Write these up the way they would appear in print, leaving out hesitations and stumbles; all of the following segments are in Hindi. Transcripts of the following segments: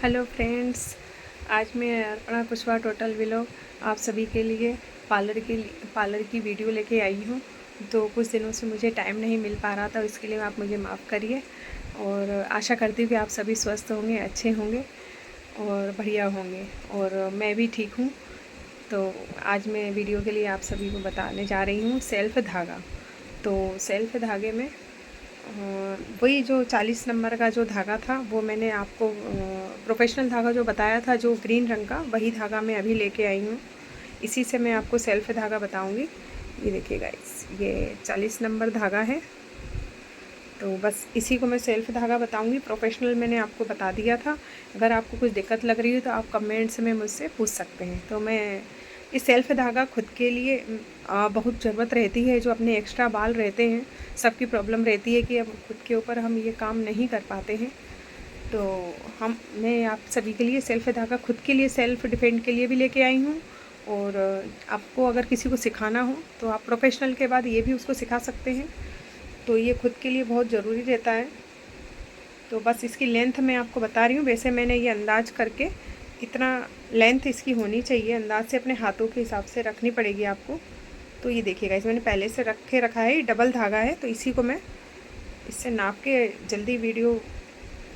हेलो फ्रेंड्स, आज मैं अर्पणा कुशवाहा टोटल व्लॉग आप सभी के लिए पार्लर की वीडियो लेके आई हूँ। तो कुछ दिनों से मुझे टाइम नहीं मिल पा रहा था, इसके लिए आप मुझे माफ़ करिए। और आशा करती हूँ कि आप सभी स्वस्थ होंगे, अच्छे होंगे और बढ़िया होंगे, और मैं भी ठीक हूँ। तो आज मैं वीडियो के लिए आप सभी को बताने जा रही हूँ सेल्फ़ धागा। तो सेल्फ़ धागे में वही जो 40 नंबर का जो धागा था वो मैंने आपको प्रोफेशनल धागा जो बताया था, जो ग्रीन रंग का, वही धागा मैं अभी लेके आई हूँ। इसी से मैं आपको सेल्फ धागा बताऊँगी। ये देखिए गाइस, ये 40 नंबर धागा है। तो बस इसी को मैं सेल्फ धागा बताऊँगी। प्रोफेशनल मैंने आपको बता दिया था। अगर आपको कुछ दिक्कत लग रही है तो आप कमेंट्स में मुझसे पूछ सकते हैं। तो मैं ये सेल्फ धागा खुद के लिए बहुत ज़रूरत रहती है। जो अपने एक्स्ट्रा बाल रहते हैं, सबकी प्रॉब्लम रहती है कि अब खुद के ऊपर हम ये काम नहीं कर पाते हैं। तो मैं आप सभी के लिए सेल्फ धागा खुद के लिए, सेल्फ डिफेंड के लिए भी लेके आई हूँ। और आपको अगर किसी को सिखाना हो तो आप प्रोफेशनल के बाद ये भी उसको सिखा सकते हैं। तो ये खुद के लिए बहुत ज़रूरी रहता है। तो बस इसकी लेंथ मैं आपको बता रही हूँ। वैसे मैंने ये अंदाज करके, इतना लेंथ इसकी होनी चाहिए, अंदाज से अपने हाथों के हिसाब से रखनी पड़ेगी आपको। तो ये देखिएगा, इसमें मैंने पहले से रखा है, डबल धागा है। तो इसी को मैं इससे नाप के, जल्दी वीडियो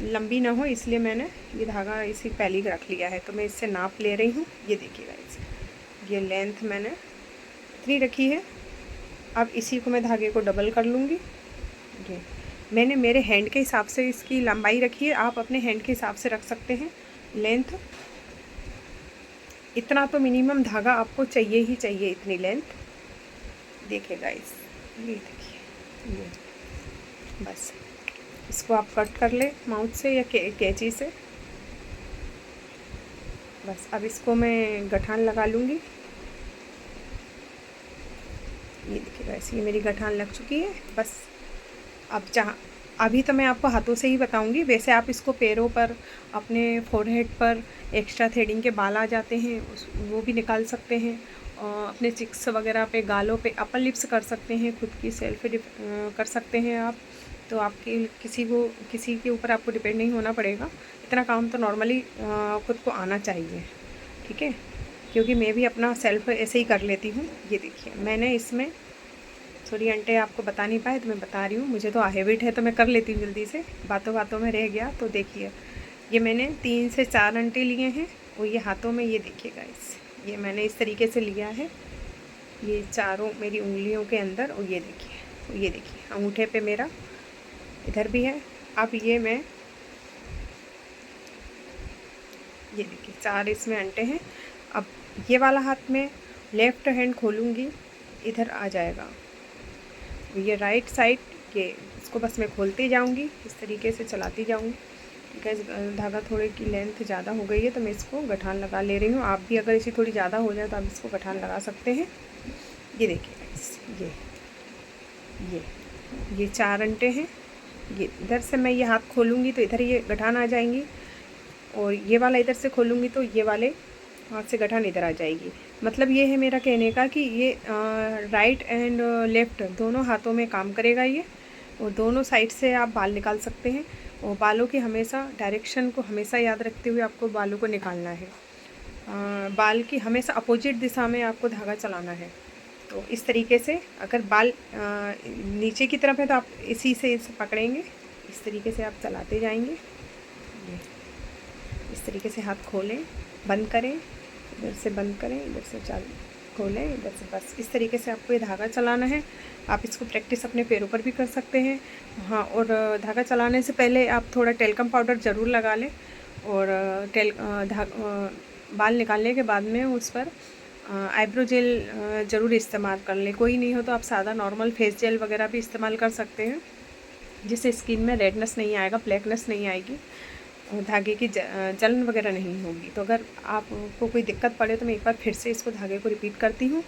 लंबी ना हो इसलिए मैंने ये धागा इसी पहले ही रख लिया है। तो मैं इससे नाप ले रही हूँ। ये देखिएगा, ये लेंथ मैंने इतनी रखी है। अब इसी को मैं धागे को डबल कर लूँगी। ये मैंने मेरे हैंड के हिसाब से इसकी लंबाई रखी है, आप अपने हैंड के हिसाब से रख सकते हैं लेंथ। इतना तो मिनिमम धागा आपको चाहिए ही चाहिए, इतनी लेंथ। देखिएगा ये देखिए, ये बस इसको आप कट कर ले माउथ से या कैंची से। बस अब इसको मैं गठान लगा लूँगी। ये देखिए गाइस, ये मेरी गठान लग चुकी है। बस अब अभी तो मैं आपको हाथों से ही बताऊंगी। वैसे आप इसको पैरों पर, अपने फोरहेड पर एक्स्ट्रा थ्रेडिंग के बाल आ जाते हैं वो भी निकाल सकते हैं। अपने चिक्स वगैरह पे, गालों पे, अपर लिप्स कर सकते हैं, खुद की सेल्फ कर सकते हैं आप। तो आपके किसी के ऊपर आपको डिपेंड नहीं होना पड़ेगा। इतना काम तो नॉर्मली खुद को आना चाहिए, ठीक है। क्योंकि मैं भी अपना सेल्फ ऐसे ही कर लेती हूँ। ये देखिए, मैंने इसमें थोड़ी अंटे आपको बता नहीं पाए तो मैं बता रही हूँ। मुझे तो हैबिट है तो मैं कर लेती हूँ जल्दी से, बातों बातों में रह गया। तो देखिए, ये मैंने 3 से 4 अंटे लिए हैं। और ये हाथों में, ये देखिएगा ये मैंने इस तरीके से लिया है, ये चारों मेरी उंगलियों के अंदर। और ये देखिए अंगूठे पे मेरा इधर भी है। अब ये मैं, ये देखिए 4 इसमें अंटे हैं। अब ये वाला हाथ में लेफ़्ट हैंड खोलूँगी, इधर आ जाएगा ये राइट साइड। ये इसको बस मैं खोलती जाऊंगी, इस तरीके से चलाती जाऊंगी। गैस धागा थोड़े की लेंथ ज़्यादा हो गई है तो मैं इसको गठान लगा ले रही हूँ। आप भी अगर इसी थोड़ी ज़्यादा हो जाए तो आप इसको गठान लगा सकते हैं। ये देखिए, ये 4 अंटे हैं। ये इधर से मैं ये हाथ खोलूँगी तो इधर ये गठान आ जाएंगी, और ये वाला इधर से खोलूँगी तो ये वाले हाथ से गठान इधर आ जाएगी। मतलब ये है मेरा कहने का कि ये राइट एंड लेफ़्ट दोनों हाथों में काम करेगा ये। और दोनों साइड से आप बाल निकाल सकते हैं। और बालों की हमेशा डायरेक्शन को हमेशा याद रखते हुए आपको बालों को निकालना है। बाल की हमेशा अपोजिट दिशा में आपको धागा चलाना है। तो इस तरीके से, अगर बाल नीचे की तरफ है तो आप इसी से इसे पकड़ेंगे, इस तरीके से आप चलाते जाएंगे। ये इस तरीके से हाथ खोलें, बंद करें, इधर से बंद करें, इधर से खोलें, इधर से, बस इस तरीके से आपको ये धागा चलाना है। आप इसको प्रैक्टिस अपने पैरों पर भी कर सकते हैं। हाँ, और धागा चलाने से पहले आप थोड़ा टेल्कम पाउडर ज़रूर लगा लें। और बाल निकालने के बाद में उस पर आईब्रो जेल ज़रूर इस्तेमाल कर लें। कोई नहीं हो तो आप सादा नॉर्मल फेस जेल वगैरह भी इस्तेमाल कर सकते हैं, जिससे स्किन में रेडनेस नहीं आएगा, ब्लैकनेस नहीं आएगी, धागे की जलन वगैरह नहीं होगी। तो अगर आपको कोई दिक्कत पड़े तो मैं एक बार फिर से इसको धागे को रिपीट करती हूँ।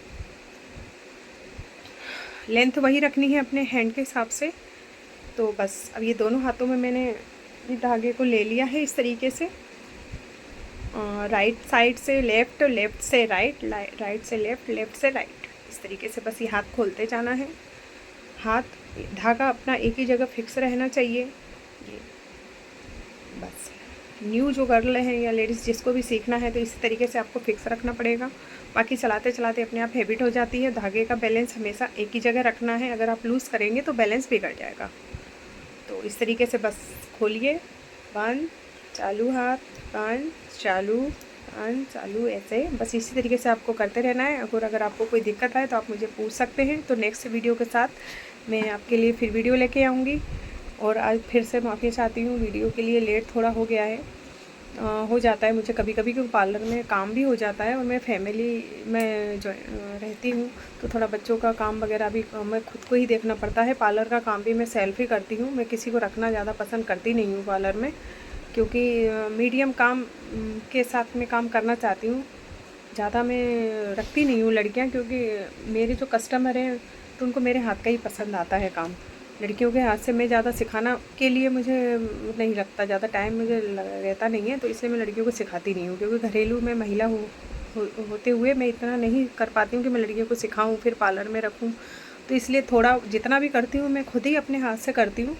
लेंथ वही रखनी है अपने हैंड के हिसाब से। तो बस अब ये दोनों हाथों में मैंने ये धागे को ले लिया है इस तरीके से। राइट साइड से लेफ़्ट, लेफ़्ट से राइट, राइट से लेफ़्ट, लेफ़्ट से राइट, इस तरीके से बस ये हाथ खोलते जाना है। धागा अपना एक ही जगह फिक्स रहना चाहिए। ये बस न्यू जो गर्ल हैं या लेडीज़ जिसको भी सीखना है तो इसी तरीके से आपको फिक्स रखना पड़ेगा। बाकी चलाते चलाते अपने आप हैबिट हो जाती है। धागे का बैलेंस हमेशा एक ही जगह रखना है, अगर आप लूज़ करेंगे तो बैलेंस बिगड़ जाएगा। तो इस तरीके से बस खोलिए, बंद, चालू, हाथ, बंद, चालू, बंद, चालू, ऐसे बस इसी तरीके से आपको करते रहना है। अगर आपको कोई दिक्कत आए तो आप मुझे पूछ सकते हैं। तो नेक्स्ट वीडियो के साथ मैं आपके लिए फिर वीडियो लेके आऊँगी। और आज फिर से माफ़ी चाहती हूँ, वीडियो के लिए लेट थोड़ा हो गया है। हो जाता है मुझे कभी कभी, क्योंकि पार्लर में काम भी हो जाता है और मैं फैमिली में जो रहती हूँ तो थोड़ा बच्चों का काम वगैरह भी मैं खुद को ही देखना पड़ता है। पार्लर का काम भी मैं सेल्फ ही करती हूँ, मैं किसी को रखना ज़्यादा पसंद करती नहीं हूँ पार्लर में, क्योंकि मीडियम काम के साथ में काम करना चाहती हूँ। ज़्यादा मैं रखती नहीं हूँ लड़कियाँ, क्योंकि मेरे जो कस्टमर हैं तो उनको मेरे हाथ का ही पसंद आता है काम। लड़कियों के हाथ से मैं ज़्यादा सिखाना के लिए मुझे नहीं लगता, ज़्यादा टाइम मुझे रहता नहीं है, तो इसलिए मैं लड़कियों को सिखाती नहीं हूँ। क्योंकि घरेलू में महिला होते हुए मैं इतना नहीं कर पाती हूँ कि मैं लड़कियों को सिखाऊँ फिर पार्लर में रखूँ। तो इसलिए थोड़ा जितना भी करती हूँ मैं खुद ही अपने हाथ से करती हूँ,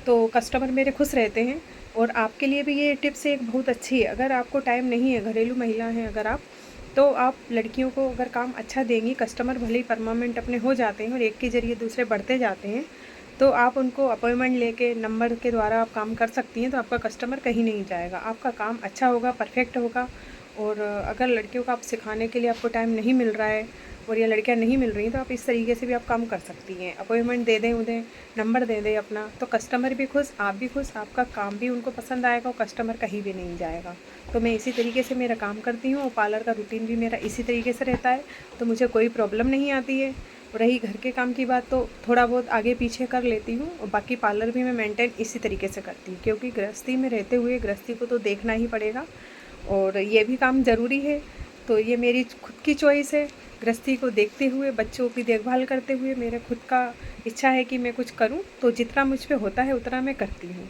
तो कस्टमर मेरे खुश रहते हैं। और आपके लिए भी ये टिप्स एक बहुत अच्छी है। अगर आपको टाइम नहीं है, घरेलू महिला हैं अगर आप, तो आप लड़कियों को अगर काम अच्छा देंगी, कस्टमर भले ही परमानेंट अपने हो जाते हैं और एक के ज़रिए दूसरे बढ़ते जाते हैं, तो आप उनको अपॉइंटमेंट लेके नंबर के द्वारा आप काम कर सकती हैं। तो आपका कस्टमर कहीं नहीं जाएगा, आपका काम अच्छा होगा, परफेक्ट होगा। और अगर लड़कियों को आप सिखाने के लिए आपको टाइम नहीं मिल रहा है और या लड़कियां नहीं मिल रही तो आप इस तरीके से भी आप काम कर सकती हैं। अपॉइंटमेंट दे दें उन्हें, नंबर दे दें अपना, तो कस्टमर भी खुश, आप भी खुश, आपका काम भी उनको पसंद आएगा और कस्टमर कहीं भी नहीं जाएगा। तो मैं इसी तरीके से मेरा काम करती हूँ और पार्लर का रूटीन भी मेरा इसी तरीके से रहता है, तो मुझे कोई प्रॉब्लम नहीं आती है। रही घर के काम की बात तो थोड़ा बहुत आगे पीछे कर लेती हूँ, और बाकी पार्लर भी मैं मेंटेन इसी तरीके से करती हूँ, क्योंकि गृहस्थी में रहते हुए गृहस्थी को तो देखना ही पड़ेगा और ये भी काम ज़रूरी है। तो ये मेरी खुद की चॉइस है, गृहस्थी को देखते हुए, बच्चों की देखभाल करते हुए मेरा खुद का इच्छा है कि मैं कुछ करूं, तो जितना मुझ पे होता है उतना मैं करती हूँ।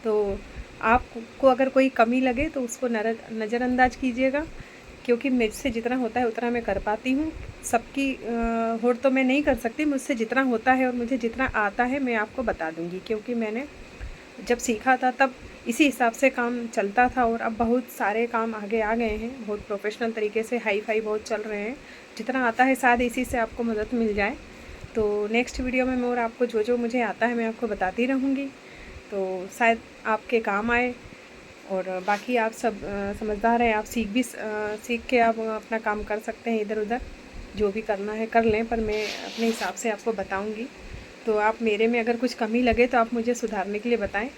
तो आपको अगर कोई कमी लगे तो उसको नज़रअंदाज कीजिएगा, क्योंकि मुझसे जितना होता है उतना मैं कर पाती हूँ। सबकी होड़ तो मैं नहीं कर सकती, मुझसे जितना होता है और मुझे जितना आता है मैं आपको बता दूँगी, क्योंकि मैंने जब सीखा था तब इसी हिसाब से काम चलता था। और अब बहुत सारे काम आगे आ गए हैं, बहुत प्रोफेशनल तरीके से, हाई फाई बहुत चल रहे हैं। जितना आता है शायद इसी से आपको मदद मिल जाए। तो नेक्स्ट वीडियो में मैं और आपको जो जो मुझे आता है मैं आपको बताती रहूँगी, तो शायद आपके काम आए। और बाकी आप सब समझदार हैं, आप सीख के आप अपना काम कर सकते हैं, इधर उधर जो भी करना है कर लें, पर मैं अपने हिसाब से आपको बताऊंगी। तो आप मेरे में अगर कुछ कमी लगे तो आप मुझे सुधारने के लिए बताएं।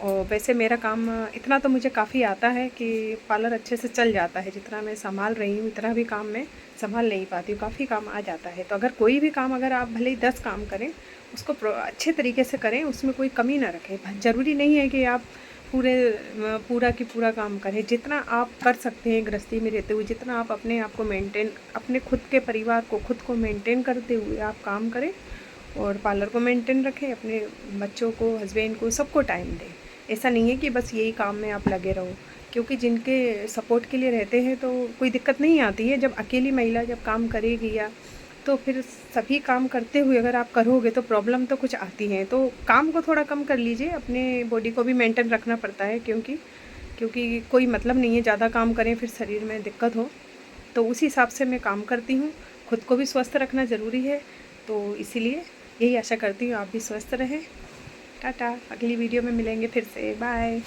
और वैसे मेरा काम इतना तो मुझे काफ़ी आता है कि पार्लर अच्छे से चल जाता है, जितना मैं संभाल रही हूँ इतना भी काम मैं संभाल नहीं पाती हूँ, काफ़ी काम आ जाता है। तो अगर कोई भी काम, अगर आप भले ही 10 काम करें, उसको अच्छे तरीके से करें, उसमें कोई कमी ना रखें। ज़रूरी नहीं है कि आप पूरा की पूरा काम करें। जितना आप कर सकते हैं गृहस्थी में रहते हुए, जितना आप अपने आप को मेंटेन, अपने खुद के परिवार को खुद को मेंटेन करते हुए आप काम करें और पार्लर को मेंटेन रखें, अपने बच्चों को, हस्बैंड को, सबको टाइम दें। ऐसा नहीं है कि बस यही काम में आप लगे रहो, क्योंकि जिनके सपोर्ट के लिए रहते हैं तो कोई दिक्कत नहीं आती है। जब अकेली महिला जब काम करेगी या तो फिर सभी काम करते हुए अगर आप करोगे तो प्रॉब्लम तो कुछ आती है। तो काम को थोड़ा कम कर लीजिए, अपने बॉडी को भी मेंटेन रखना पड़ता है, क्योंकि कोई मतलब नहीं है ज़्यादा काम करें फिर शरीर में दिक्कत हो। तो उसी हिसाब से मैं काम करती हूँ, खुद को भी स्वस्थ रखना ज़रूरी है। तो इसीलिए यही आशा करती हूँ आप भी स्वस्थ रहें। टाटा, अगली वीडियो में मिलेंगे फिर से, बाय।